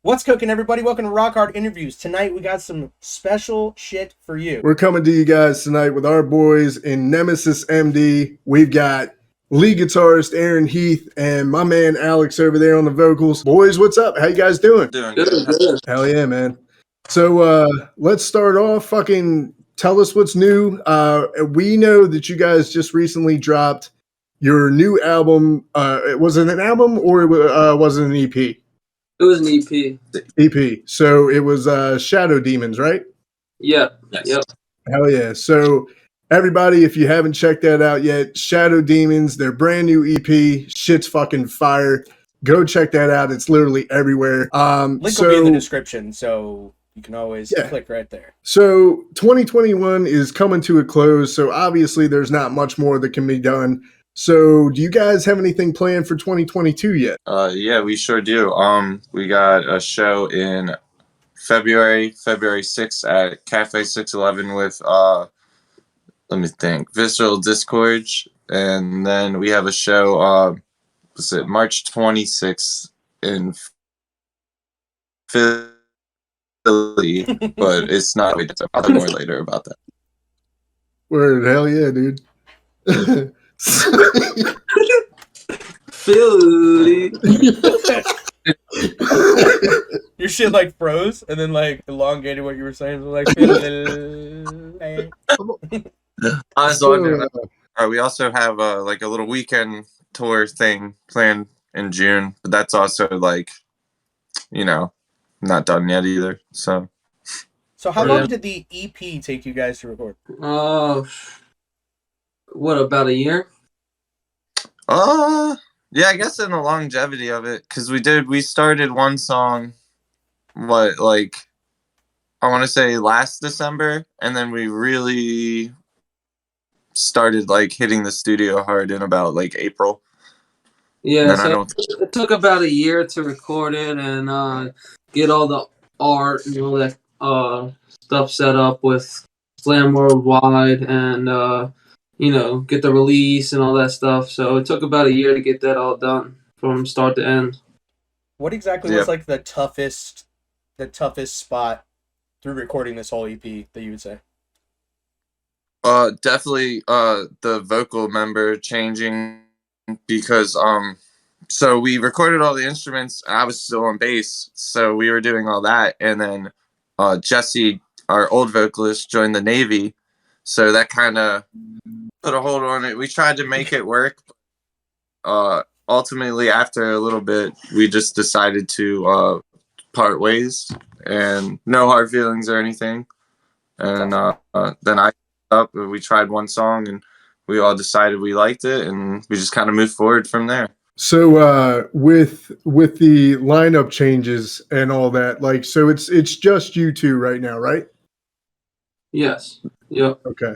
What's cooking, everybody? Welcome to Rock Hard Interviews. Tonight, we got some special shit for you. We're coming to you guys tonight with our boys in Nemesis MD. We've got lead guitarist Aaron Heath and my man Alex over there on the vocals. Boys, what's up? How you guys doing? Doing good. Hell yeah, man. So let's start off. Fucking tell us what's new. We know that you guys just recently dropped your new album. Was it an album or was it an EP? It was an EP. EP. So it was Shadow Demons, right? Yep. Yes. Yep. Hell yeah. So everybody, if you haven't checked that out yet, Shadow Demons, their brand new EP, shit's fucking fire. Go check that out. It's literally everywhere. Link will be in the description, so you can always click right there. So 2021 is coming to a close, so obviously there's not much more that can be done. So do you guys have anything planned for 2022 yet? Yeah, we sure do. We got a show in February 6th at Cafe 611 with let me think, Visceral Discourage, and then we have a show March 26th in Philly, but it's not. I'll talk more later about that. Word, hell yeah, dude. Philly. Your shit like froze and then like elongated what you were saying. So, like, We also have like a little weekend tour thing planned in June, but that's also like, not done yet either. So how long did the EP take you guys to record? What, about a year? Yeah, I guess in the longevity of it, because we started one song, I want to say last December, and then we really started like hitting the studio hard in about like April. Yeah, so it took about a year to record it and get all the art and all that stuff set up with Slam Worldwide and get the release and all that stuff. So it took about a year to get that all done from start to end. What exactly was like the toughest spot through recording this whole EP that you would say? Definitely the vocal member changing, because so we recorded all the instruments. I was still on bass, so we were doing all that, and then Jesse, our old vocalist, joined the Navy, so that kind of put a hold on it. We tried to make it work. Ultimately, after a little bit, we just decided to part ways, and no hard feelings or anything. And then we tried one song, and we all decided we liked it, and we just kind of moved forward from there. So with the lineup changes and all that, like, so it's just you two right now, right? Yes. Yep. Okay.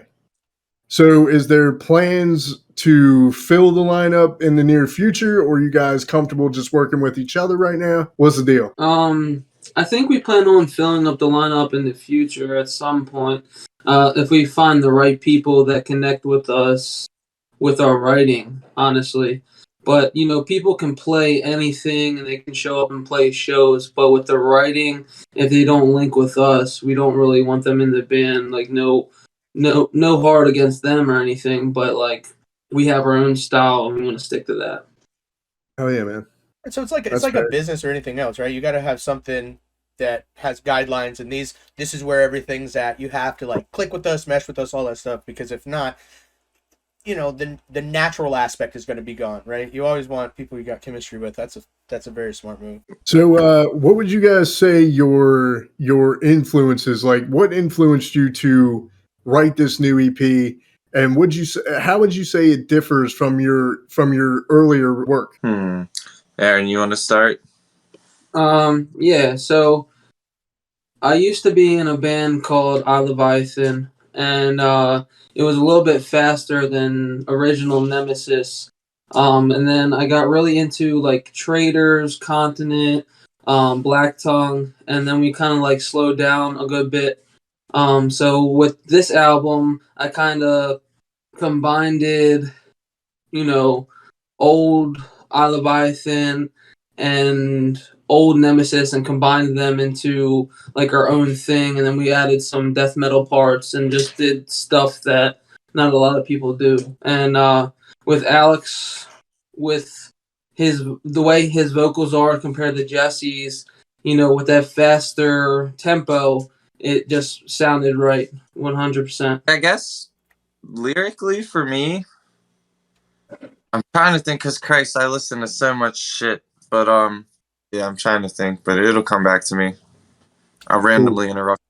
So is there plans to fill the lineup in the near future, or are you guys comfortable just working with each other right now? What's the deal? I think we plan on filling up the lineup in the future at some point. If we find the right people that connect with us with our writing, honestly. But, people can play anything and they can show up and play shows. But with the writing, if they don't link with us, we don't really want them in the band. Like, no hard against them or anything. But, like, we have our own style and we want to stick to that. Oh, yeah, man. So it's like a business or anything else, right? You got to have something that has guidelines, and this is where everything's at. You have to like click with us, mesh with us, all that stuff, because if not, the natural aspect is going to be gone, right? You always want people you got chemistry with. That's a very smart move. So what would you guys say your influences, like what influenced you to write this new EP, and how would you say it differs from your earlier work? Aaron, you want to start? Yeah, so I used to be in a band called I Leviathan, and it was a little bit faster than original Nemesis. And then I got really into like Traders, Continent, Black Tongue, and then we kind of like slowed down a good bit. So with this album, I kind of combined, old I Leviathan and old Nemesis and combined them into like our own thing, and then we added some death metal parts and just did stuff that not a lot of people do. And with Alex, with the way his vocals are compared to Jesse's, with that faster tempo, it just sounded right, 100%. I guess lyrically for me, I'm trying to think because Christ, I listen to so much shit. But yeah, I'm trying to think, but it'll come back to me. I'll randomly interrupt.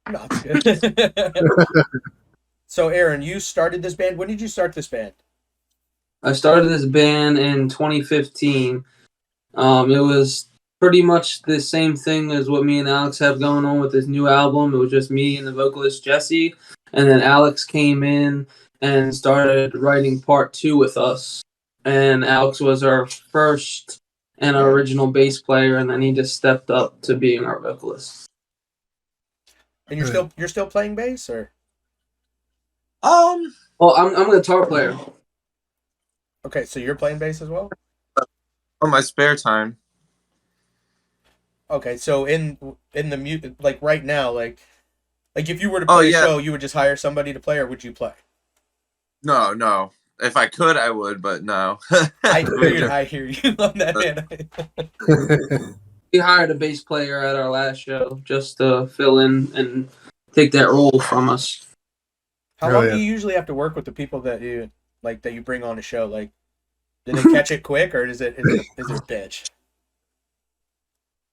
No, it's good. So, Aaron, you started this band. When did you start this band? I started this band in 2015. It was pretty much the same thing as what me and Alex have going on with this new album. It was just me and the vocalist Jesse, and then Alex came in and started writing part 2 with us. And Alex was our first and our original bass player, and then he just stepped up to being our vocalist. And you're still playing bass, or? Well, I'm a guitar player. Okay, so you're playing bass as well? On my spare time. Okay, so in the music, like right now, like if you were to play a show, you would just hire somebody to play, or would you play? No. If I could, I would, but no. I hear you on that, man. We hired a bass player at our last show just to fill in and take that role from us. How long do you usually have to work with the people that you bring on a show? Like, do they catch it quick, or is it a bitch?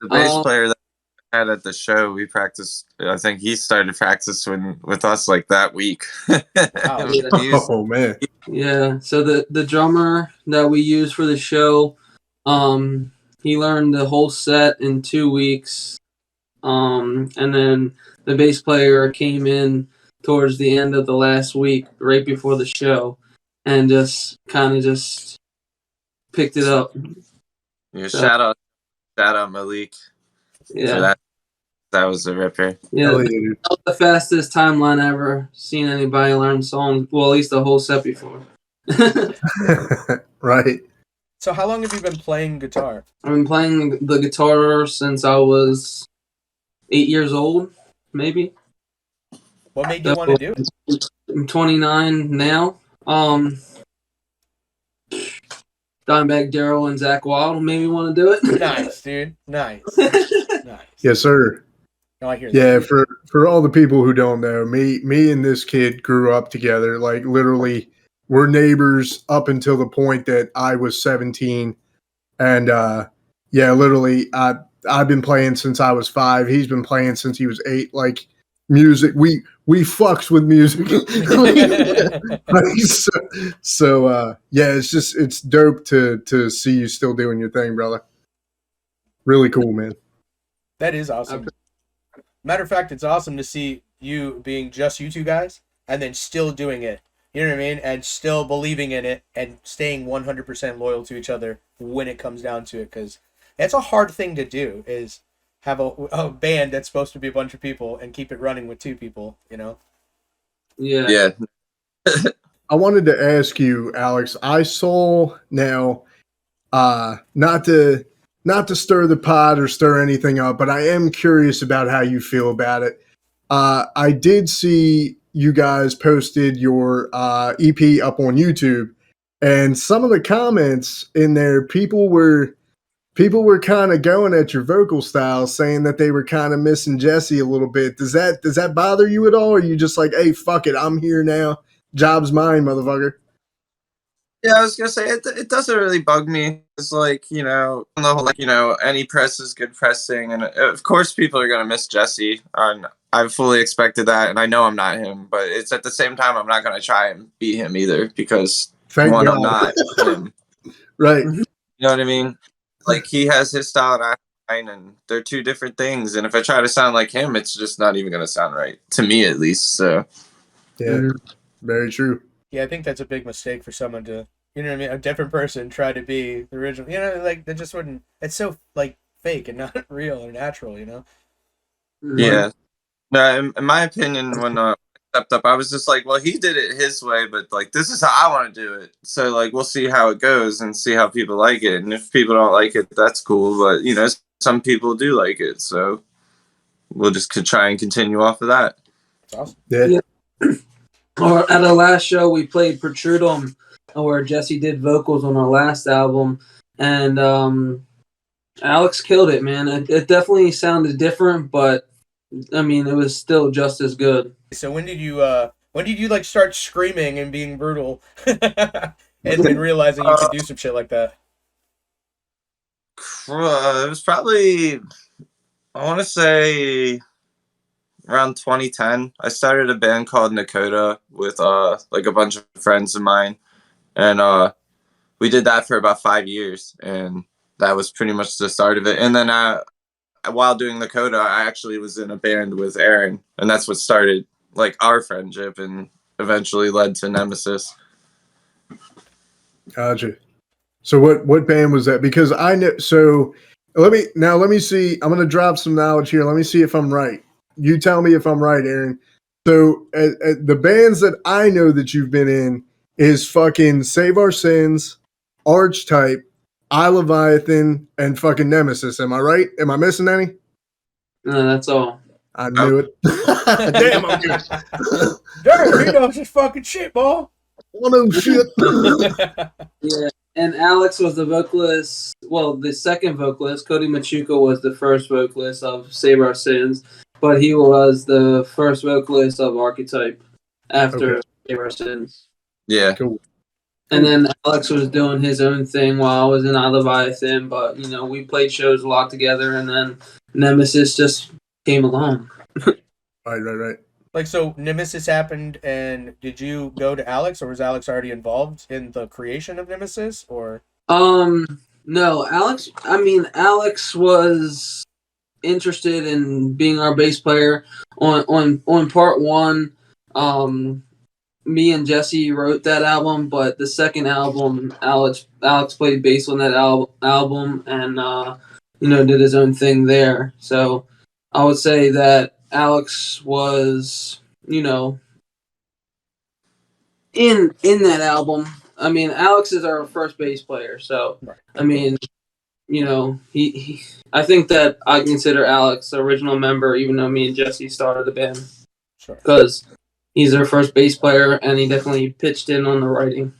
The bass player that I had at the show, we practiced. I think he started practicing with us like that week. Wow. Oh man. Yeah. So the drummer that we use for the show, he learned the whole set in 2 weeks. And then the bass player came in towards the end of the last week, right before the show, and just picked it up. Yeah, shout out Malik. Yeah. That was the ripper. Yeah, that was the fastest timeline I ever seen anybody learn songs. Well, at least the whole set before. Right. So how long have you been playing guitar? I've been playing the guitar since I was 8 years old, maybe. What made you want to do it? I'm 29 now. Dimebag Darrell and Zach Wild made me want to do it. Nice, dude. Nice. Nice. Yes, sir. No, I hear that. Yeah, for all the people who don't know, me and this kid grew up together. Like literally, we're neighbors up until the point that I was 17, and yeah, literally, I've been playing since I was 5. He's been playing since he was 8. Like music, we fucks with music. So yeah, it's dope to see you still doing your thing, brother. Really cool, man. That is awesome. Matter of fact, it's awesome to see you being just you two guys and then still doing it. You know what I mean? And still believing in it and staying 100% loyal to each other when it comes down to it. Because that's a hard thing to do, is have a band that's supposed to be a bunch of people and keep it running with 2 people, you know? Yeah. I wanted to ask you, Alex, I saw now, not to stir the pot or stir anything up, but I am curious about how you feel about it. I did see you guys posted your EP up on YouTube, and some of the comments in there, people were kind of going at your vocal style, saying that they were kind of missing Jesse a little bit. Does that bother you at all? Or are you just like, hey, fuck it, I'm here now, job's mine, motherfucker? Yeah, I was gonna say it doesn't really bug me. It's like, the whole, like, any press is good pressing, and of course people are gonna miss Jesse, and I fully expected that, and I know I'm not him, but it's at the same time I'm not gonna try and beat him either, because Thank God. I'm not him. Right. You know what I mean? Like, he has his style and I have mine, and they're 2 different things. And if I try to sound like him, it's just not even gonna sound right to me, at least. So yeah, very true. Yeah, I think that's a big mistake for someone to, you know what I mean, a different person try to be the original. You know, like, that just wouldn't, it's so, like, fake and not real or natural, you know? Yeah. No, in my opinion, when I stepped up, I was just like, well, he did it his way, but like, this is how I want to do it. So like, we'll see how it goes and see how people like it. And if people don't like it, that's cool. But some people do like it, so we'll just try and continue off of that. That's awesome. Yeah. Or at our last show, we played Protrudum, where Jesse did vocals on our last album, and Alex killed it, man. It definitely sounded different, but I mean, it was still just as good. So when did you like start screaming and being brutal, and realizing you could do some shit like that? It was probably, I want to say, around 2010. I started a band called Nakota with like a bunch of friends of mine, and we did that for about 5 years, and that was pretty much the start of it. And then while doing Nakota, I actually was in a band with Aaron, and that's what started like our friendship and eventually led to Nemesis. Gotcha. So what band was that? Because I know. So let me see. I'm gonna drop some knowledge here. Let me see if I'm right. You tell me if I'm right, Aaron. So the bands that I know that you've been in is fucking Save Our Sins, Archetype, I Leviathan, and fucking Nemesis. Am I right? Am I missing any? No, that's all. I knew it. Damn, I'm good. Damn, he knows his fucking shit, boy. Oh no shit. Yeah, and Alex was the vocalist. Well, the second vocalist. Cody Machuca was the first vocalist of Save Our Sins, but he was the first vocalist of Archetype after Save Our Sins. Yeah. Cool. And then Alex was doing his own thing while I was in I Leviathan, but we played shows a lot together, and then Nemesis just came along. Right. Like, so Nemesis happened, and did you go to Alex, or was Alex already involved in the creation of Nemesis, or? No, Alex was interested in being our bass player on part one. Me and Jesse wrote that album, but the second album, Alex played bass on that album, and did his own thing there. So I would say that Alex was, in that album. I mean, Alex is our first bass player, so I mean, he I think that I consider Alex the original member, even though me and Jesse started the band, because he's our first bass player, and he definitely pitched in on the writing.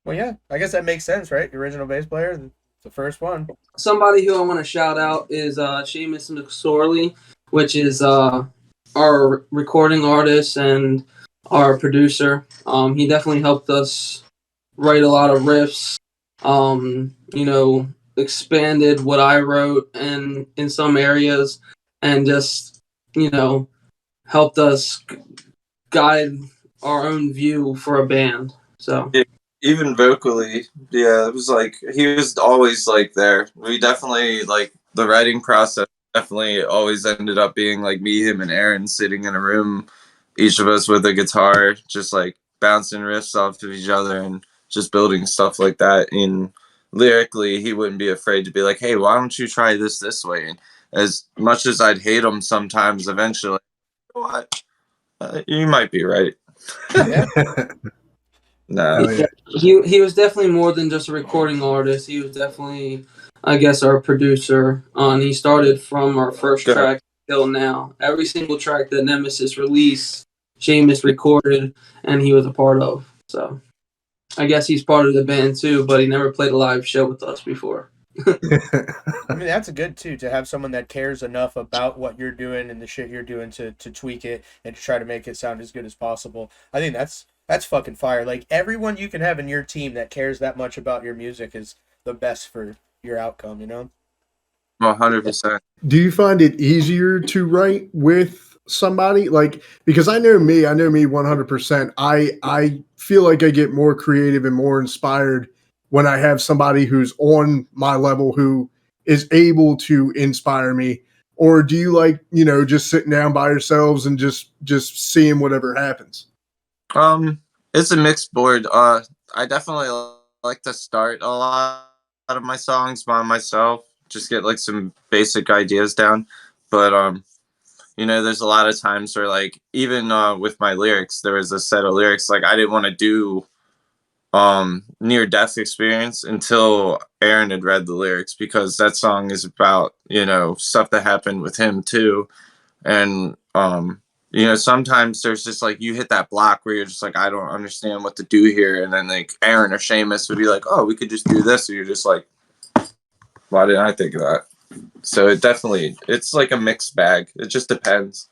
Well, yeah, I guess that makes sense, right? The original bass player, the first one. Somebody who I want to shout out is Sheamus Mcsorley, which is our recording artist and our producer. He definitely helped us write a lot of riffs. Expanded what I wrote and in some areas, and just helped us guide our own view for a band. So even vocally, yeah, it was like he was always like there. We definitely like the writing process. Definitely always ended up being like me, him, and Aaron sitting in a room, each of us with a guitar, just like bouncing riffs off of each other and just building stuff like that. And lyrically, he wouldn't be afraid to be like, "Hey, why don't you try this way?" And as much as I'd hate him sometimes, eventually, you know what? You might be right. Yeah. No. Oh, yeah. He was definitely more than just a recording artist. He was definitely, I guess, our producer. And he started from our first track till now. Every single track that Nemesis released, Sheamus recorded, and he was a part of. So I guess he's part of the band too, but he never played a live show with us before. I mean, that's good too, to have someone that cares enough about what you're doing and the shit you're doing to tweak it and to try to make it sound as good as possible. I think that's fucking fire. Like, everyone you can have in your team that cares that much about your music is the best for your outcome, 100%. Do you find it easier to write with somebody? Like, because I know me 100%. I feel like I get more creative and more inspired when I have somebody who's on my level who is able to inspire me. Or do you like, just sitting down by yourselves and just seeing whatever happens? It's a mixed board. I definitely like to start a lot of my songs by myself, just get like some basic ideas down. But there's a lot of times where like even with my lyrics, there was a set of lyrics like I didn't want to do near death experience until Aaron had read the lyrics, because that song is about, you know, stuff that happened with him too. And you know, sometimes there's just like you hit that block where you're just like, I don't understand what to do here, and then like Aaron or Sheamus would be like, oh, we could just do this, and you're just like, why didn't I think of that? So it's like a mixed bag. It just depends.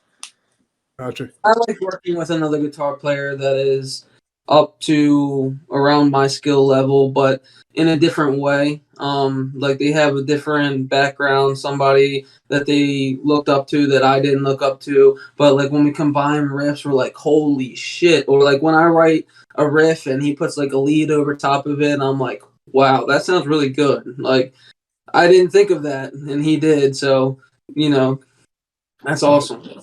Gotcha. I like working with another guitar player that is up to around my skill level, but in a different way. Like they have a different background, somebody that they looked up to that I didn't look up to. But like when we combine riffs, we're like, holy shit. Or like when I write a riff and he puts like a lead over top of it, and I'm like, wow, that sounds really good. Like I didn't think of that, and he did. So, you know, that's awesome.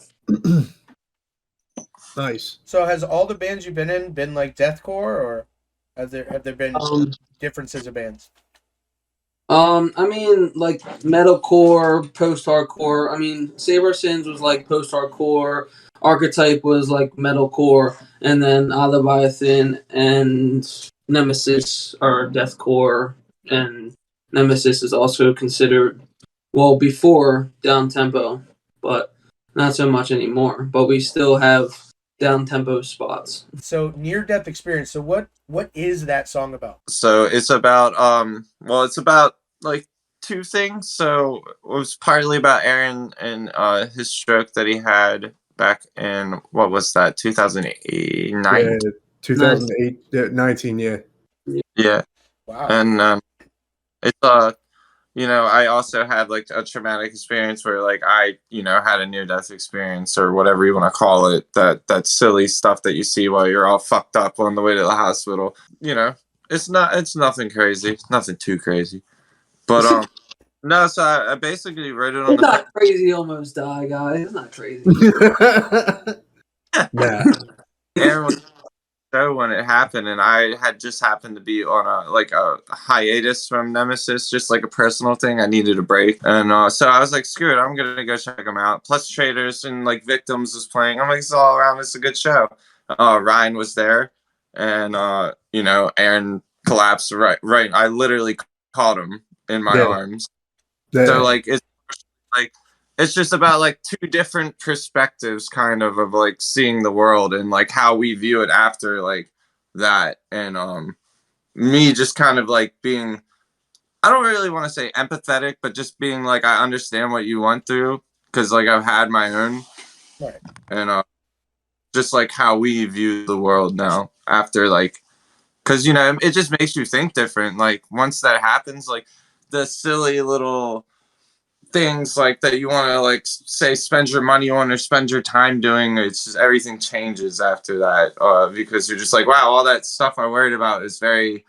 Nice. So has all the bands you've been in been like deathcore, or have there been differences of bands? I mean, like metalcore, post-hardcore. I mean, Save Our Sins was like post-hardcore. Archetype was like metalcore, and then Leviathan and Nemesis are deathcore, and Nemesis is also considered, well, before down tempo, but not so much anymore. But we still have down tempo spots. So near death experience. So what is that song about? So it's about well, it's about like two things. So it was partly about Aaron and his stroke that he had back in, what was that, 2008, Yeah, 2008, 19, yeah. Yeah. Wow. And it's you know, I also had like a traumatic experience where like I, you know, had a near death experience, or whatever you want to call it, that silly stuff that you see while you're all fucked up on the way to the hospital. You know, it's nothing crazy, nothing too crazy. But no, so I basically wrote it on It's the not crazy, almost die, guys. It's not crazy. Nah. Aaron was show when it happened, and I had just happened to be on a hiatus from Nemesis, just like a personal thing. I needed a break, and so I was like, screw it, I'm gonna go check them out. Plus, Traders and like Victims was playing. I'm like, it's all around. It's a good show. Ryan was there, and you know, Aaron collapsed. Right. I literally caught him in my arms. Yeah. So like it's just about like two different perspectives kind of like seeing the world and like how we view it after like that. And me just kind of like being, I don't really want to say empathetic, but just being like, I understand what you went through, because like I've had my own. Right. And just like how we view the world now after, like, because you know, it just makes you think different. Like once that happens, like the silly little things like that you want to like say spend your money on or spend your time doing, it's just everything changes after that, because you're just like, wow, all that stuff I worried about is very,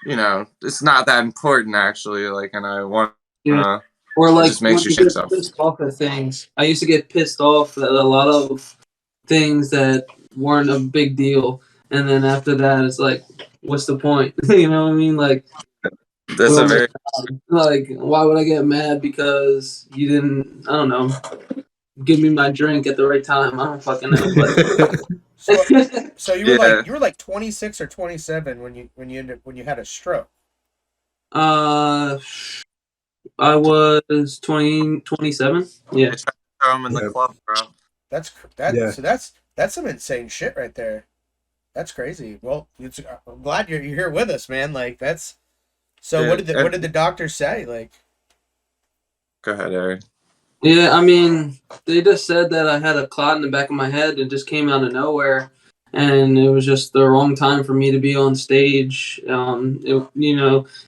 you know, it's not that important actually, like, and I want or it like just makes when you you shake get yourself. pissed off at things. I used to get pissed off at a lot of things that weren't a big deal, and then after that it's like, what's the point? You know what I mean? Like, That's a very like, why would I get mad because you didn't, I don't know, give me my drink at the right time? I don't fucking know. But So you were like 26 or 27 when you had a stroke. I was 27. Yeah. I tried to throw him in the club, bro. So that's some insane shit right there. That's crazy. Well, I'm glad you're here with us, man. Like that's. So Yeah, what did the doctor say? Like, go ahead, Aaron. Yeah, I mean, they just said that I had a clot in the back of my head. It just came out of nowhere, and it was just the wrong time for me to be on stage. It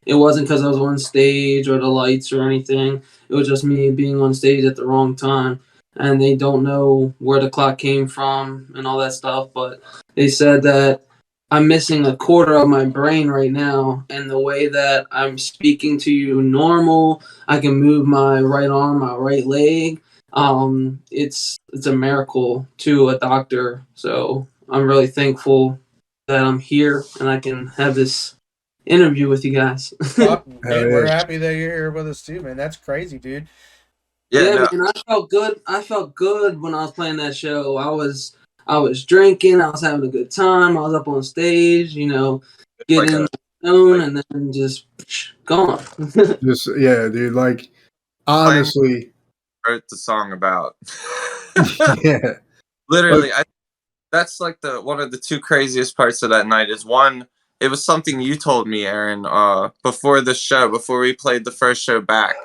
wasn't because I was on stage or the lights or anything. It was just me being on stage at the wrong time, and they don't know where the clot came from and all that stuff. But they said that I'm missing a quarter of my brain right now, and the way that I'm speaking to you normal, I can move my right arm, my right leg. It's a miracle to a doctor. So I'm really thankful that I'm here and I can have this interview with you guys. dude, we're happy that you're here with us too, man. That's crazy, dude. Yeah, man, I felt good. I felt good when I was playing that show. I was drinking. I was having a good time. I was up on stage. You know, get Like in a the zone and then just gone. Just yeah, dude. Like playing honestly, wrote the song about. yeah. Literally, that's like the one of the two craziest parts of that night is one, it was something you told me, Aaron, before the show, before we played the first show back.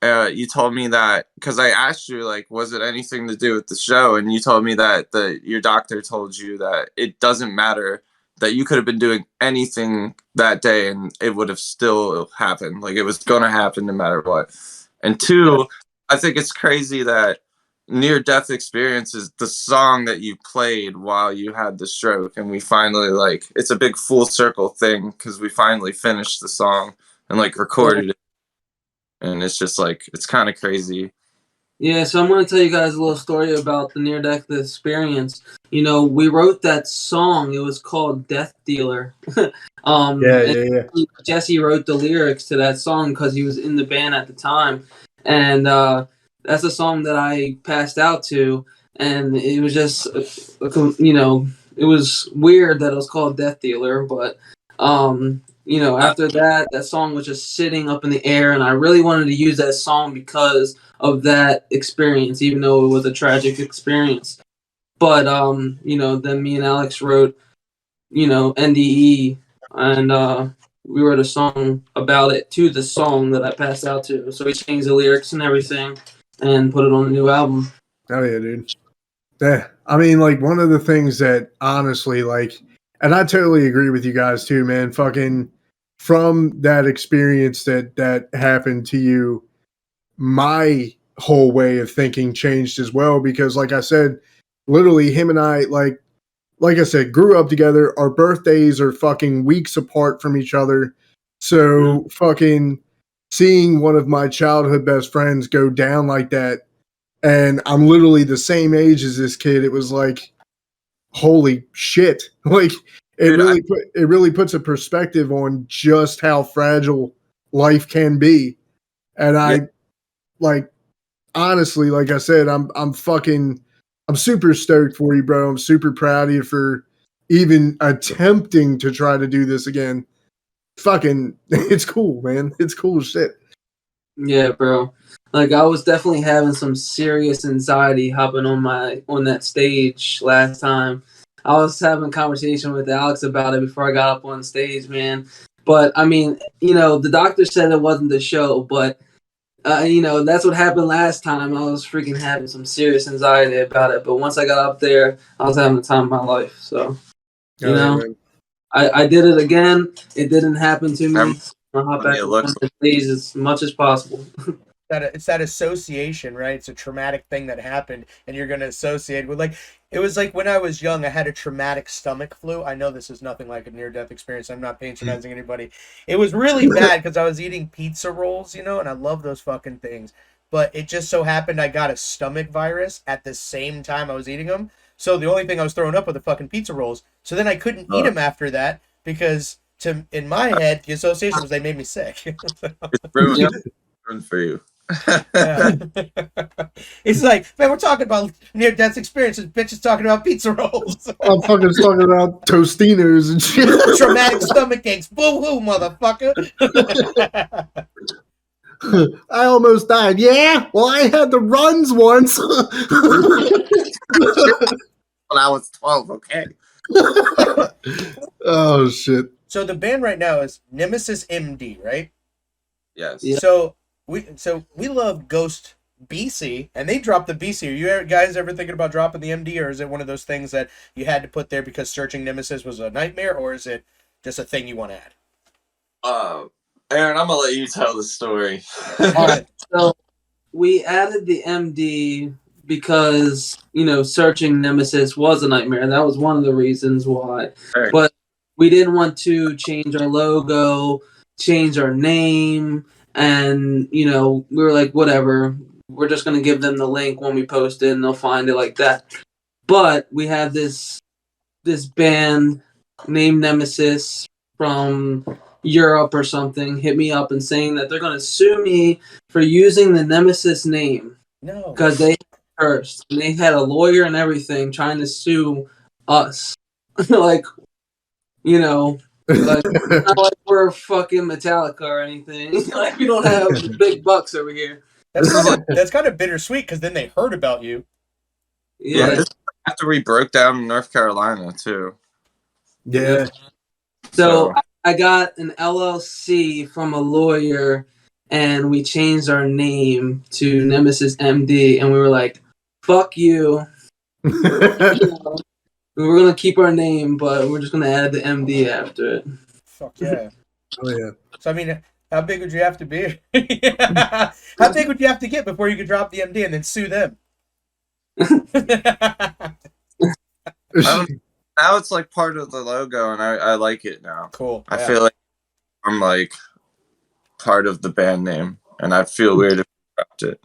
You told me that because I asked you like, was it anything to do with the show, and you told me that your doctor told you that it doesn't matter, that you could have been doing anything that day and it would have still happened, like it was going to happen no matter what. And two, I think it's crazy that near death experience is the song that you played while you had the stroke, and we finally, like, it's a big full circle thing because we finally finished the song and like recorded it, and it's just like it's kind of crazy. Yeah, so I'm going to tell you guys a little story about the near-death experience. You know, we wrote that song. It was called Death Dealer. Yeah, And yeah. Jesse wrote the lyrics to that song because he was in the band at the time. And that's a song that I passed out to. And it was just, you know, it was weird that it was called Death Dealer. But, you know, after that song was just sitting up in the air. And I really wanted to use that song because of that experience, even though it was a tragic experience. But you know, then me and Alex wrote, you know, NDE, and we wrote a song about it to the song that I passed out to. So we changed the lyrics and everything and put it on the new album. Oh yeah, dude. Yeah. I mean, like one of the things that honestly, like, and I totally agree with you guys too, man. Fucking from that experience that happened to you, my whole way of thinking changed as well because like I said, literally him and I like I said, grew up together. Our birthdays are fucking weeks apart from each other. So fucking seeing one of my childhood best friends go down like that, and I'm literally the same age as this kid, it was like, holy shit. Like Dude, it really puts a perspective on just how fragile life can be. And Yeah. I like honestly, like I said, I'm super stoked for you, bro. I'm super proud of you for even attempting to try to do this again. Fucking, it's cool, man. It's cool as shit. Yeah, bro. Like I was definitely having some serious anxiety hopping on that stage last time. I was having a conversation with Alex about it before I got up on stage, man. But I mean, you know, the doctor said it wasn't the show, but you know, that's what happened last time. I was freaking having some serious anxiety about it. But once I got up there, I was having the time of my life. So, you know, I did it again. It didn't happen to me. I'll hop back on the stage as much as possible. It's that association, right? It's a traumatic thing that happened, and you're going to associate with, like, it was like when I was young, I had a traumatic stomach flu. I know this is nothing like a near-death experience. I'm not patronizing anybody. It was really bad because I was eating pizza rolls, you know, and I love those fucking things. But it just so happened I got a stomach virus at the same time I was eating them. So the only thing I was throwing up were the fucking pizza rolls. So then I couldn't eat them after that because, in my head, the association was they made me sick. It's ruined for you. Yeah. It's like, man, we're talking about near-death experiences. Bitch is talking about pizza rolls. I'm fucking talking about Tostinos and shit. Traumatic stomach aches. Boo-hoo, motherfucker. I almost died. Yeah, well, I had the runs once. When I was 12, okay. Oh shit. So the band right now is Nemesis MD, right? Yes. Yeah. So we love Ghost BC, and they dropped the BC. Are you guys ever thinking about dropping the MD, or is it one of those things that you had to put there because searching Nemesis was a nightmare, or is it just a thing you want to add? Aaron, I'm gonna let you tell the story. All right. So we added the MD because, you know, searching Nemesis was a nightmare. That was one of the reasons why. Right. But we didn't want to change our logo, change our name, and, you know, we were like, whatever. We're just going to give them the link when we post it and they'll find it like that. But we have this band named Nemesis from Europe or something hit me up and saying that they're going to sue me for using the Nemesis name No. because they cursed. And they had a lawyer and everything trying to sue us. Like, you know, Like, it's not like we're fucking Metallica or anything. Like, we don't have the big bucks over here. That's kind of bittersweet because then they heard about you. Yeah. This is after we broke down North Carolina too. Yeah. So I got an LLC from a lawyer, and we changed our name to Nemesis MD, and we were like, "Fuck you." We were gonna keep our name, but we're just gonna add the MD after it. Fuck yeah. Oh yeah. So I mean, how big would you have to be? How big would you have to get before you could drop the MD and then sue them? Now it's like part of the logo, and I like it now. Cool. I feel like I'm like part of the band name, and I feel weird if I dropped it.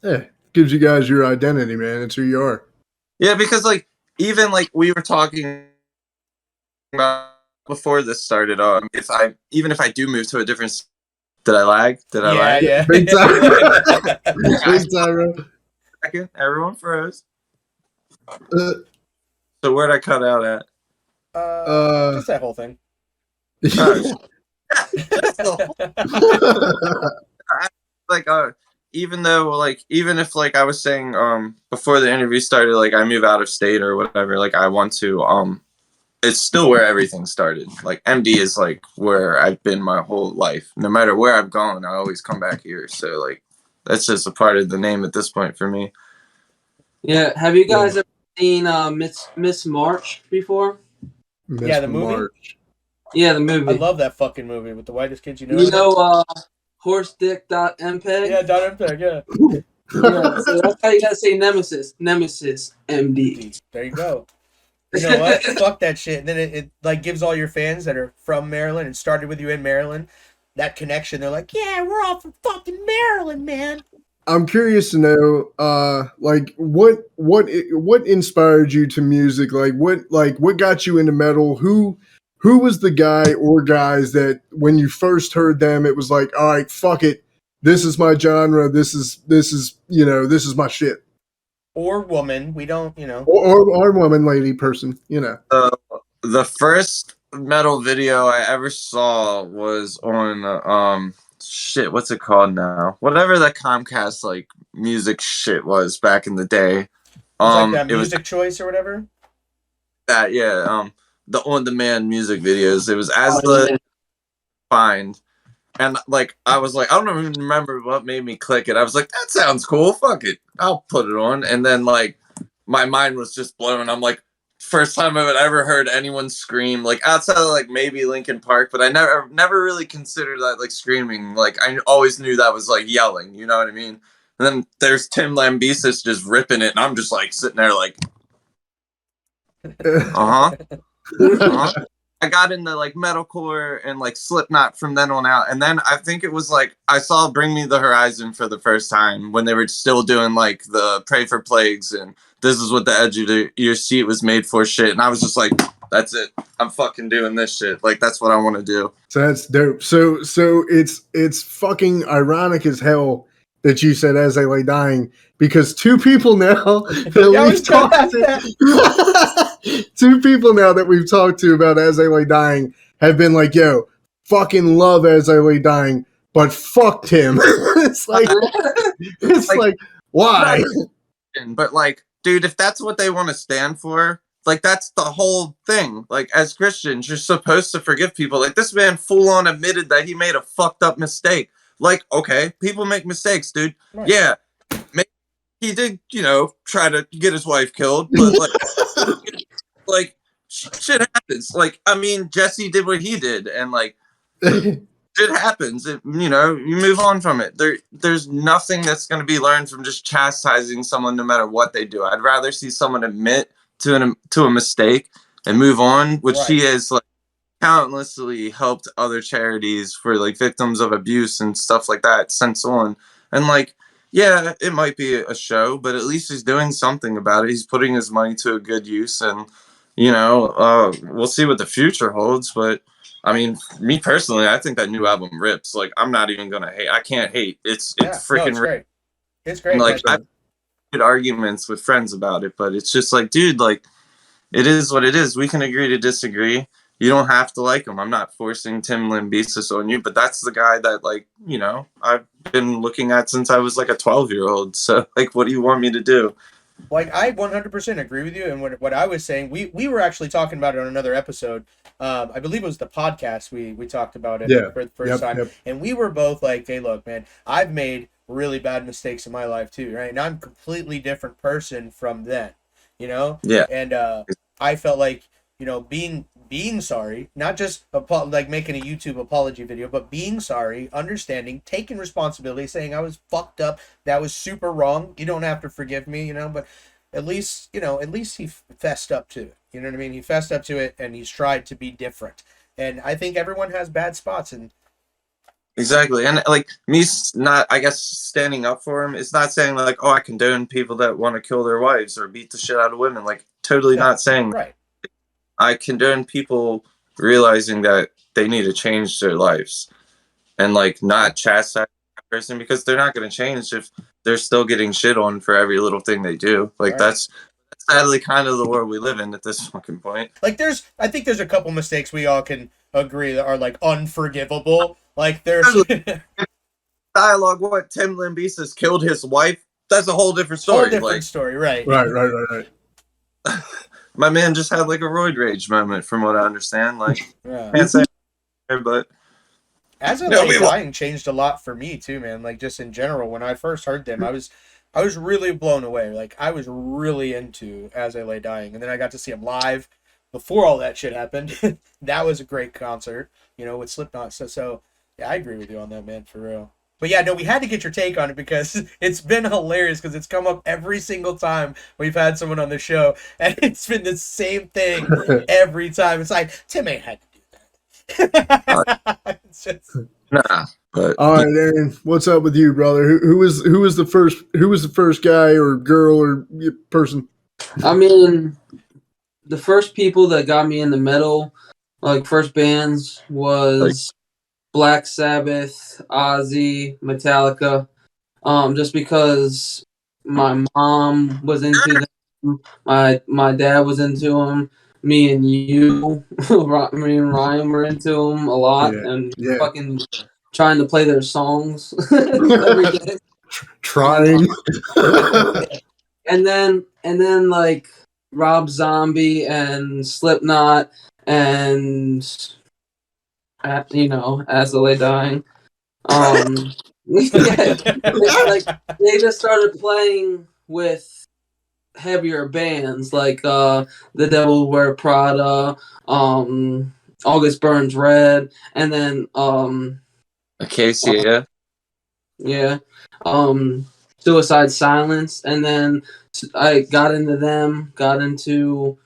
Yeah, gives you guys your identity, man. It's who you are. Yeah, because like even like we were talking about before this started. If I do move to a different, did I lag? Did I lag? Yeah. Big time. Big time, bro. Second, everyone froze. So where'd I cut out at? Just that whole thing. Like even if like I was saying before the interview started, like I move out of state or whatever, like I want to it's still where everything started. Like MD is like where I've been my whole life. No matter where I've gone, I always come back here. So like that's just a part of the name at this point for me. Yeah. Have you guys ever seen Miss March before? Yeah, the movie? March. Yeah, the movie. I love that fucking movie with the whitest kids you know. You know, horsedick.mpeg? Yeah, .mpeg, yeah. Yeah, so that's how you gotta say Nemesis. Nemesis MD. There you go. You know what? Fuck that shit. And then it like gives all your fans that are from Maryland and started with you in Maryland that connection. They're like, yeah, we're all from fucking Maryland, man. I'm curious to know, like what inspired you to music? Like what got you into metal? Who was the guy or guys that when you first heard them, it was like, all right, fuck it, this is my genre. This is this is my shit. Or woman, we don't, or woman, lady, person, The first metal video I ever saw was on shit, what's it called now? Whatever that Comcast like music shit was back in the day. Like that Music Choice or whatever. That the on-demand music videos. It was as the find, and like I was like, I don't even remember what made me click it. I was like, that sounds cool. Fuck it, I'll put it on. And then like my mind was just blown. I'm like, first time I've ever heard anyone scream, like outside of like maybe Linkin Park, but I never really considered that like screaming. Like I always knew that was like yelling, you know what I mean? And then there's Tim Lambesis just ripping it, and I'm just like sitting there like, I got into like metalcore and like Slipknot from then on out, and then I think it was like I saw Bring Me the Horizon for the first time when they were still doing like the Pray for Plagues and This Is What the Edge of Your Seat Was Made For shit, and I was just like, that's it, I'm fucking doing this shit. Like that's what I want to do. So that's dope. So it's fucking ironic as hell that you said As I Lay Dying, because two people now that we've talked to, two people now that we've talked to about As I Lay Dying have been like, yo, fucking love As I Lay Dying, but fucked him. It's like why? But like, dude, if that's what they want to stand for, like that's the whole thing. Like as Christians, you're supposed to forgive people. Like this man full on admitted that he made a fucked up mistake. Like, okay, people make mistakes, dude. Right. Yeah, maybe he did, try to get his wife killed, but like shit happens. Like, I mean, Jesse did what he did, and like shit happens. You move on from it. There's nothing that's going to be learned from just chastising someone, no matter what they do. I'd rather see someone admit to a mistake and move on, which he has like countlessly helped other charities for like victims of abuse and stuff like that since on. And like, yeah, it might be a show, but at least he's doing something about it. He's putting his money to a good use, and we'll see what the future holds. But I mean, me personally, I think that new album rips. Like, I'm not even gonna hate. I can't hate. It's freaking it's great. It's great. Like, I've had arguments with friends about it, but it's just like, dude, like, it is what it is. We can agree to disagree. you don't have to like him. I'm not forcing Tim Lambesis on you, but that's the guy that, like, you know, I've been looking at since I was like a 12-year-old. So, like, what do you want me to do? Like, I 100% agree with you, and what I was saying, we were actually talking about it on another episode. I believe it was the podcast we talked about it Yeah. for the first time, Yep. and we were both like, "Hey, look, man, I've made really bad mistakes in my life too, right? And I'm a completely different person from then, you know." Yeah. And I felt like, you know, being sorry, not just like making a YouTube apology video, but being sorry, understanding, taking responsibility, saying I was fucked up, that was super wrong. You don't have to forgive me, you know, but at least, you know, at least he fessed up to it. You know what I mean? He fessed up to it, and he's tried to be different. And I think everyone has bad spots, and Exactly. And like me not, I guess, standing up for him, it's not saying like, oh, I condone people that want to kill their wives or beat the shit out of women. Like, totally no, not saying that. right. I condone people realizing that they need to change their lives and like not chastise that person, because they're not going to change if they're still getting shit on for every little thing they do. Like, Right. that's sadly kind of the world we live in at this fucking point. Like, I think there's a couple mistakes we all can agree that are like unforgivable. Like, there's Dialogue, what, Tim Lambesis killed his wife? That's a whole different story. whole different Like, story, right? Right. my man just had like a roid rage moment, from what I understand. Like, Yeah. can't say, but As I No, Lay we won't. Dying changed a lot for me too, man. Like, just in general, when I first heard them, I was really blown away. Like, I was really into As I Lay Dying, and then I got to see them live before all that shit happened. That was a great concert, you know, with Slipknot. So yeah, I agree with you on that, man, for real. But yeah, no, we had to get your take on it because it's been hilarious, because it's come up every single time we've had someone on the show, and it's been the same thing every time. It's like, Tim ain't had to do that. It's just, nah. But All right, Aaron, what's up with you, brother? Who was the first guy or girl or person? I mean, the first people that got me into metal, like first bands, was Black Sabbath, Ozzy, Metallica. Just because my mom was into them, my dad was into them. Me and you, me and Ryan were into them a lot, and Yeah. fucking trying to play their songs every day. Trying. And then like Rob Zombie and Slipknot and you know, As I Lay Dying. Yeah, like they just started playing with heavier bands like The Devil Wear Prada, August Burns Red, and then Acacia. yeah, Suicide Silence, and then I got into them, got into,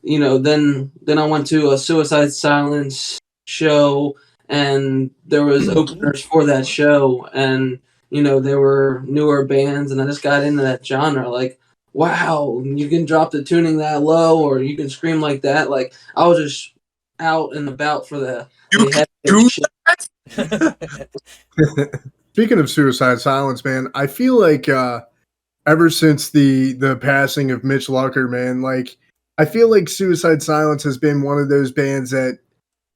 you know, then I went to a Suicide Silence show, and there was openers for that show, and you know, there were newer bands, and I just got into that genre. Like, wow, you can drop the tuning that low, or you can scream like that. Like, I was just out and about for the heavy shit. Speaking of Suicide Silence, man, I feel like ever since the passing of Mitch Lucker, man, like I feel like Suicide Silence has been one of those bands that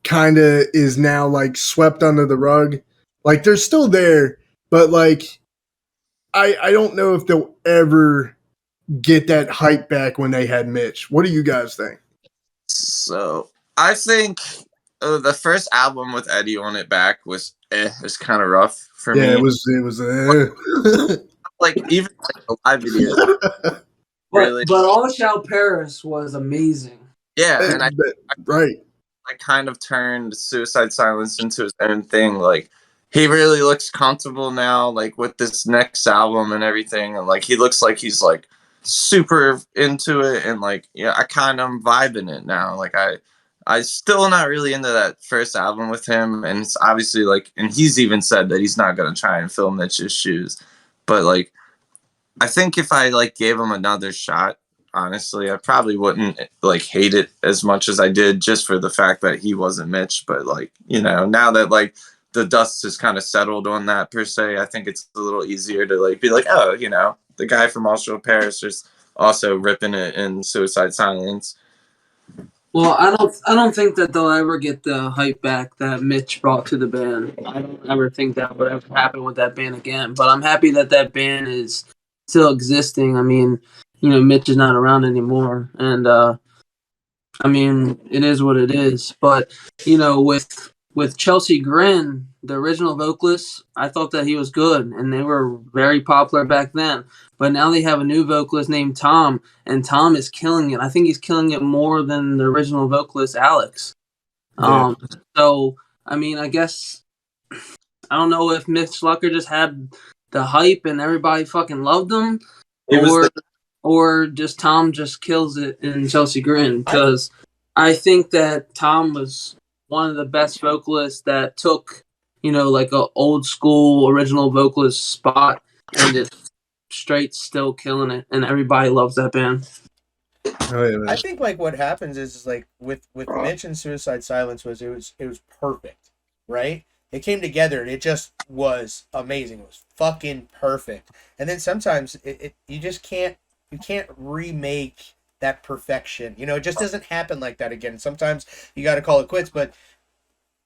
kind of is now like swept under the rug. Like they're still there, but like I don't know if they'll ever get that hype back when they had Mitch. What do you guys think? So I think the first album with Eddie on it back was kind of rough for me. It was like even like the live video. Really? But All Shall Paris was amazing. Yeah, and I right. like kind of turned Suicide Silence into his own thing. Like he really looks comfortable now, like with this next album and everything, and like he looks like he's like super into it, and like yeah, I kind of am vibing it now. Like I still not really into that first album with him, and it's obviously like, and he's even said that he's not gonna try and fill Mitch's shoes, but like I think if I like gave him another shot, honestly, I probably wouldn't like hate it as much as I did, just for the fact that he wasn't Mitch. But like, you know, now that like the dust has kind of settled on that per se, I think it's a little easier to like be like, oh, you know, the guy from Austral Paris is also ripping it in Suicide Silence. Well, I don't think that they'll ever get the hype back that Mitch brought to the band. I don't ever think that would ever happen with that band again. But I'm happy that that band is still existing. I mean, Mitch is not around anymore, and I mean, it is what it is. But with Chelsea Grin, the original vocalist, I thought that he was good, and they were very popular back then. But now they have a new vocalist named Tom, and Tom is killing it. I think he's killing it more than the original vocalist Alex. Yeah. So I mean, I guess I don't know if Mitch Lucker just had the hype and everybody fucking loved him, It was or the or just Tom just kills it in Chelsea Grin, because I think that Tom was one of the best vocalists that took like a old school original vocalist spot and just straight still killing it, and everybody loves that band. Oh yeah, man. I think like what happens is like with Mitch and Suicide Silence it was perfect, right? It came together and it just was amazing. It was fucking perfect. And then sometimes it you just can't remake that perfection. It just doesn't happen like that again. Sometimes you got to call it quits, but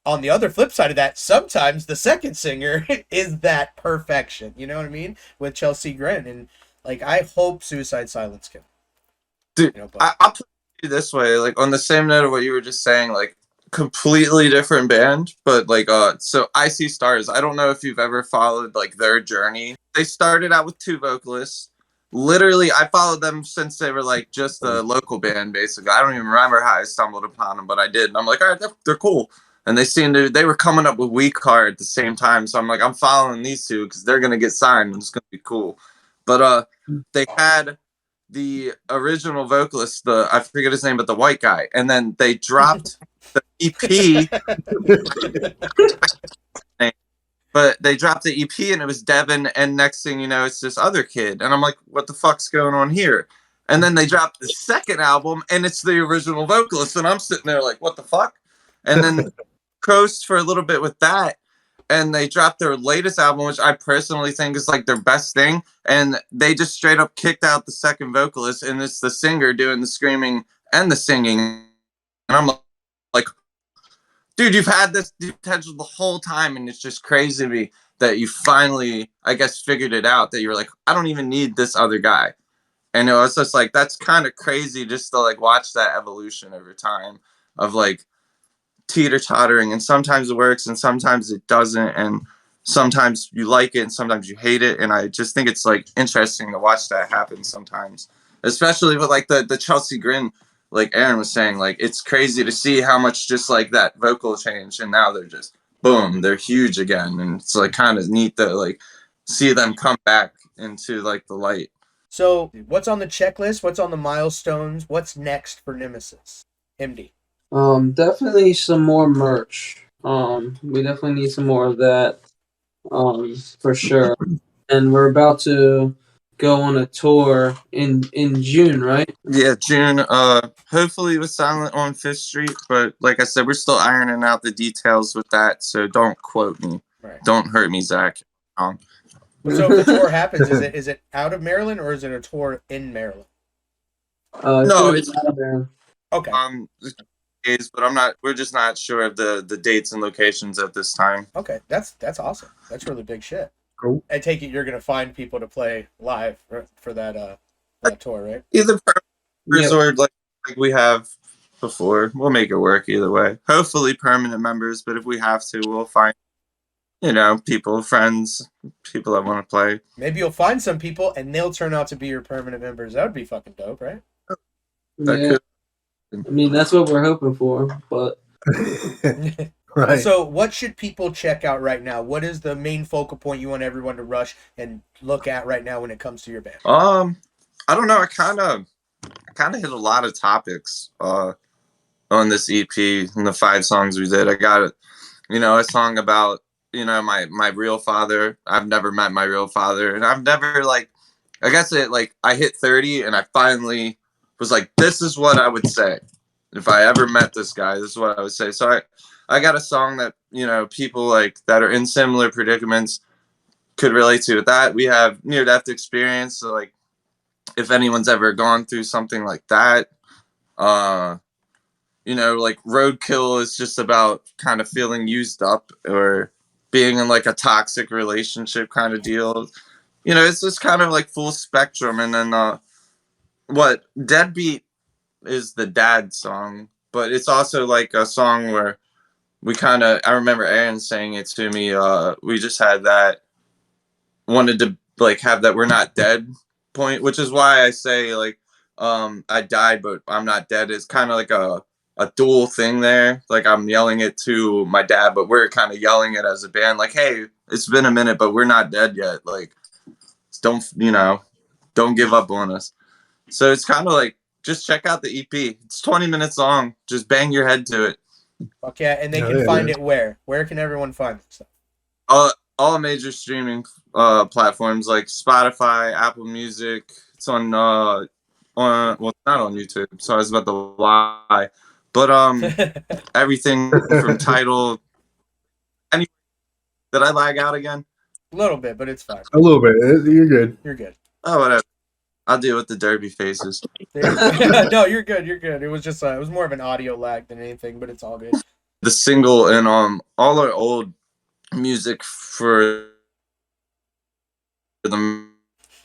on the other flip side of that, sometimes the second singer is that perfection. You know what I mean? With Chelsea Grin, and like I hope Suicide Silence can. dude. But I'll put it this way, like on the same note of what you were just saying, like completely different band, but like so I See Stars. I don't know if you've ever followed like their journey. They started out with two vocalists. Literally, I followed them since they were like just a local band, basically. I don't even remember how I stumbled upon them, but I did. And I'm like, all right, they're cool. And they were coming up with Weak Heart at the same time. So I'm like, I'm following these two because they're going to get signed and it's going to be cool. But they had the original vocalist, I forget his name, but the white guy. And then they dropped the EP. But they dropped the EP and it was Devin, and next thing you know, it's this other kid. And I'm like, what the fuck's going on here? And then they dropped the second album and it's the original vocalist. And I'm sitting there like, what the fuck? And then coast for a little bit with that. And they dropped their latest album, which I personally think is like their best thing. And they just straight up kicked out the second vocalist, and it's the singer doing the screaming and the singing. And I'm like, dude, you've had this potential the whole time, and it's just crazy to me that you finally, I guess, figured it out, that you're like, I don't even need this other guy. And it was just like, that's kind of crazy just to like watch that evolution over time of like teeter-tottering, and sometimes it works and sometimes it doesn't, and sometimes you like it and sometimes you hate it. And I just think it's like interesting to watch that happen sometimes, especially with like the Chelsea Grin, like Aaron was saying. Like it's crazy to see how much just like that vocal change, and now they're just boom, they're huge again. And it's like kind of neat to like see them come back into like the light. so what's on the checklist? What's on the milestones? What's next for Nemesis MD? Definitely some more merch. We definitely need some more of that. For sure. And we're about to go on a tour in June, right? Yeah, June. Hopefully with Silent on Fifth Street, but like I said, we're still ironing out the details with that. So don't quote me. Right. Don't hurt me, Zach. So if the tour happens, is it out of Maryland or is it a tour in Maryland? No, it's out of there. Okay. But I'm not. We're just not sure of the dates and locations at this time. Okay. That's awesome. That's really big shit. Cool. I take it you're gonna find people to play live for that tour, right? Either or like we have before. We'll make it work either way. Hopefully permanent members, but if we have to, we'll find people, friends, people that want to play. Maybe you'll find some people and they'll turn out to be your permanent members. That would be fucking dope, right? Yeah. I mean, that's what we're hoping for, but Right. So what should people check out right now? What is the main focal point you want everyone to rush and look at right now when it comes to your band? I don't know. I kind of hit a lot of topics on this EP and the 5 songs we did. I got a song about my real father. I've never met my real father, and I've never I hit 30 and I finally was like, this is what I would say if I ever met this guy. This is what I would say. So I got a song that people like that are in similar predicaments could relate to. With that, we have near-death experience. So like, if anyone's ever gone through something like that, like Roadkill is just about kind of feeling used up or being in like a toxic relationship kind of deal. It's just kind of like full spectrum. And then what Deadbeat is the dad song, but it's also like a song where I remember Aaron saying it to me. We just had that, wanted to like have that we're not dead point, which is why I say like, I died, but I'm not dead. It's kind of like a dual thing there. Like I'm yelling it to my dad, but we're kind of yelling it as a band. Like, hey, it's been a minute, but we're not dead yet. Like, don't give up on us. So it's kind of like, just check out the EP. It's 20 minutes long. Just bang your head to it. Fuck yeah, and they can find it where? Where can everyone find it? Stuff? All major streaming platforms like Spotify, Apple Music. It's on well, it's not on YouTube, so I was about to lie. But everything from Tidal. Did I lag out again? A little bit, but it's fine. A little bit. You're good. You're good. Oh, whatever. I'll deal with the derby faces. No, you're good. You're good. It was just it was more of an audio lag than anything, but it's all good. The single and all our old music for the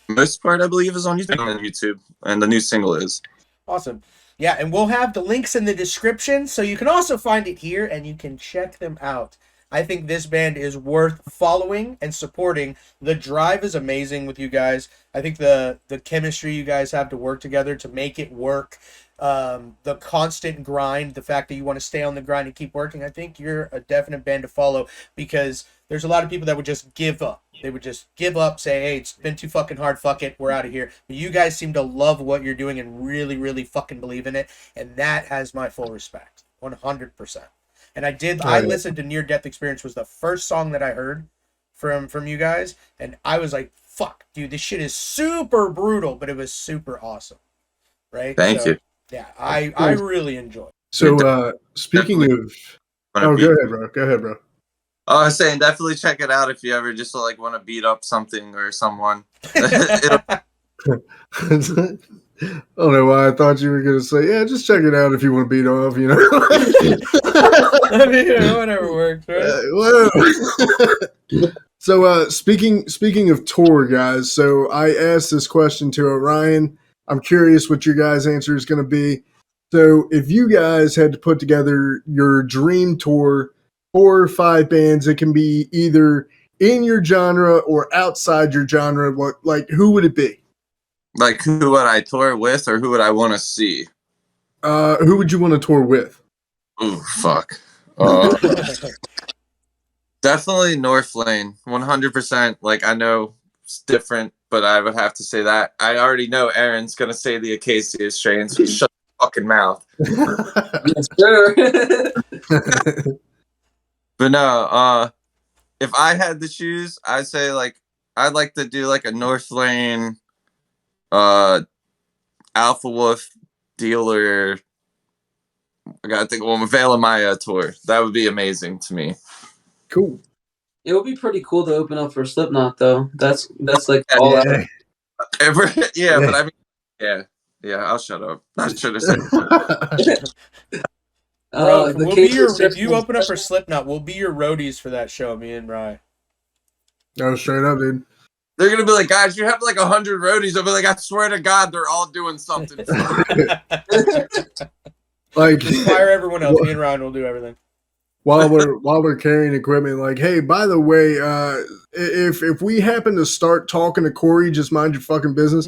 most part, I believe, is on YouTube, and the new single is. Awesome. Yeah, and we'll have the links in the description, so you can also find it here, and you can check them out. I think this band is worth following and supporting. The drive is amazing with you guys. I think the chemistry you guys have to work together to make it work, the constant grind, the fact that you want to stay on the grind and keep working, I think you're a definite band to follow, because there's a lot of people that would just give up. They would just give up, say, hey, it's been too fucking hard, fuck it, we're out of here. But you guys seem to love what you're doing and really, really fucking believe in it, and that has my full respect, 100%. And I listened to Near Death Experience, was the first song that I heard from you guys, and I was like, fuck, dude, this shit is super brutal, but it was super awesome, right? Thank you. Yeah, I really enjoyed it. So, speaking of... Oh, go ahead, bro. I was saying, definitely check it out if you ever just like want to beat up something or someone. I don't know why I thought you were going to say, yeah, just check it out if you want to beat off, I mean, whatever works, right? So, speaking of tour, guys, so I asked this question to Orion. I'm curious what your guys' answer is going to be. So, if you guys had to put together your dream tour, 4 or 5 bands, it can be either in your genre or outside your genre, who would it be? Like, who would I tour with, or who would I want to see? Who would you want to tour with? Ooh, fuck. Definitely North Lane, 100%. Like, I know it's different, but I would have to say that. I already know Aaron's going to say the Acacia strain, so shut your fucking mouth. Yes, sir. But no, if I had to choose, I'd say, like, I'd like to do, like, a North Lane, Alpha Wolf, Dealer. I gotta think of Veil Maya tour. That would be amazing to me. Cool. It would be pretty cool to open up for Slipknot, though. That's like Yeah, all yeah. Yeah, but I mean, yeah. I'll shut up. I should have said. Bro, if you open up for Slipknot, we'll be your roadies for that show, me and Rye. No, straight up, dude. They're gonna be like, guys, you have like 100 roadies. I'll be like, I swear to God, they're all doing something. Like, just fire everyone else. Me and Ryan will do everything. While we're carrying equipment, like, hey, by the way, if we happen to start talking to Corey, just mind your fucking business.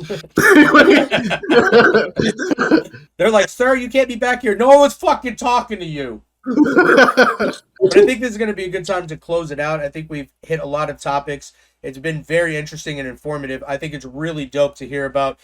They're like, sir, you can't be back here. No one's fucking talking to you. But I think this is going to be a good time to close it out. I think we've hit a lot of topics. It's been very interesting and informative. I think it's really dope to hear about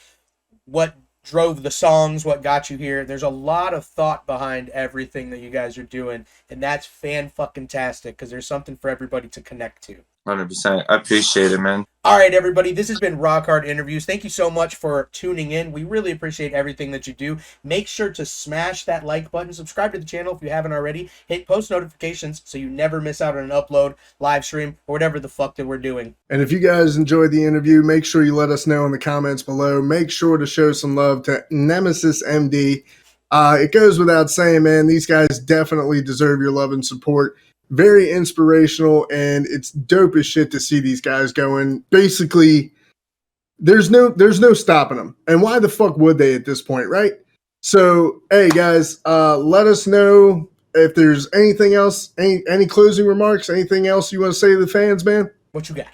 what drove the songs, what got you here. There's a lot of thought behind everything that you guys are doing, and that's fan-fucking-tastic, because there's something for everybody to connect to. 100%. I appreciate it, man. All right, everybody. This has been Rock Hard Interviews. Thank you so much for tuning in. We really appreciate everything that you do. Make sure to smash that like button. Subscribe to the channel if you haven't already. Hit post notifications so you never miss out on an upload, live stream, or whatever the fuck that we're doing. And if you guys enjoyed the interview, make sure you let us know in the comments below. Make sure to show some love to Nemesis MD. It goes without saying, man, these guys definitely deserve your love and support. Very inspirational, and it's dope as shit to see these guys going. Basically, there's no stopping them. And why the fuck would they at this point, right? So, hey guys, let us know if there's anything else, any closing remarks, anything else you want to say to the fans, man? What you got?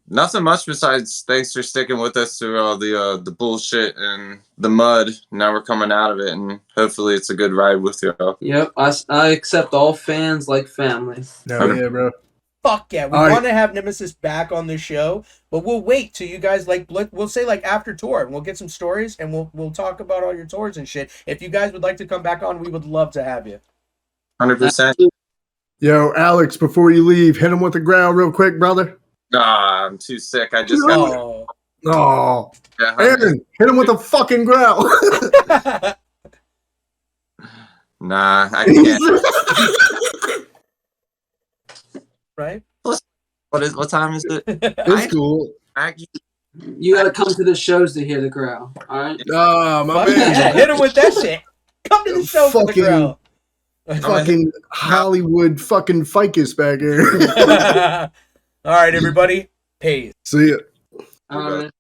Nothing much besides thanks for sticking with us through all the bullshit and the mud. Now we're coming out of it, and hopefully it's a good ride with y'all. Yep, I accept all fans like family. No, yeah, bro. Fuck yeah, we All right. want to have Nemesis back on the show, but we'll wait till you guys we'll say after tour, and we'll get some stories, and we'll talk about all your tours and shit. If you guys would like to come back on, we would love to have you. 100%. Yo, Alex, before you leave, hit him with a growl real quick, brother. Nah, I'm too sick. I just got Oh. Oh, yeah, Aaron, hit him with a fucking growl. Nah, I can't. Right? What time is it? It's cool. You gotta come to the shows to hear the growl. All right. Oh, my Fuck man. yeah, hit him with that shit. Come to the show for the Fucking- growl. Fucking Hollywood fucking ficus back here. All right, everybody. Peace. See ya. All right.